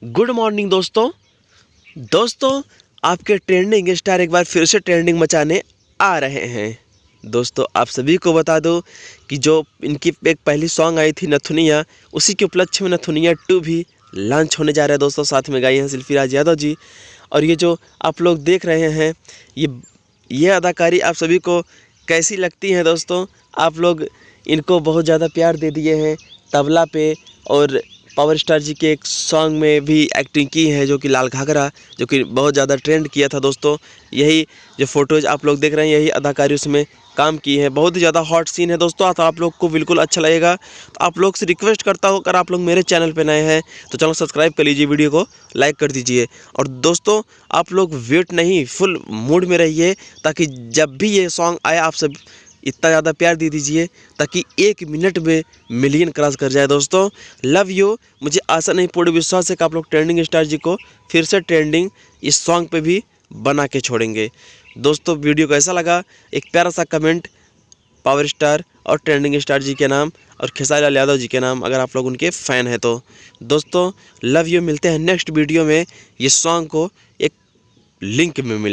Good morning दोस्तों आपके trending star एक बार फिर से ट्रेंडिंग मचाने आ रहे हैं। दोस्तों आप सभी को बता दो कि जो इनकी एक पहली सॉन्ग आई थी नथुनिया, उसी के उपलक्ष्य में नथुनिया 2 भी लॉन्च होने जा रहा है। दोस्तों साथ में गाई हैं शिल्पीराज यादव जी। और ये जो आप लोग देख रहे हैं ये अदाकारी आप सभी को कैसी लगती है? दोस्तों आप लोग इनको बहुत ज़्यादा प्यार दे दिए हैं तबला पे, और पावर स्टार जी के एक सॉन्ग में भी एक्टिंग की है जो कि लाल घाघरा, जो कि बहुत ज़्यादा ट्रेंड किया था। दोस्तों यही जो फोटोज़ आप लोग देख रहे हैं, यही अदाकारी उसमें काम की है। बहुत ही ज़्यादा हॉट सीन है दोस्तों, तो आप लोग को बिल्कुल अच्छा लगेगा। तो आप लोग से रिक्वेस्ट करता हूँ, अगर आप लोग मेरे चैनल पर नए हैं तो चैनल सब्सक्राइब कर लीजिए, वीडियो को लाइक कर दीजिए। और दोस्तों आप लोग वेट नहीं, फुल मूड में रहिए, ताकि जब भी ये सॉन्ग आए आप सब इतना ज़्यादा प्यार दे दीजिए ताकि 1 मिनट में मिलियन क्रॉस कर जाए। दोस्तों लव यू। मुझे आशा नहीं, पूर्ण विश्वास है कि आप लोग ट्रेंडिंग स्टार जी को फिर से ट्रेंडिंग इस सॉन्ग पे भी बना के छोड़ेंगे। दोस्तों वीडियो कैसा लगा, एक प्यारा सा कमेंट पावर स्टार और ट्रेंडिंग स्टार जी के नाम और खेसारी लाल यादव जी के नाम, अगर आप लोग उनके फ़ैन हैं तो। दोस्तों लव यू। मिलते हैं नेक्स्ट वीडियो में, ये सॉन्ग को एक लिंक में मिलते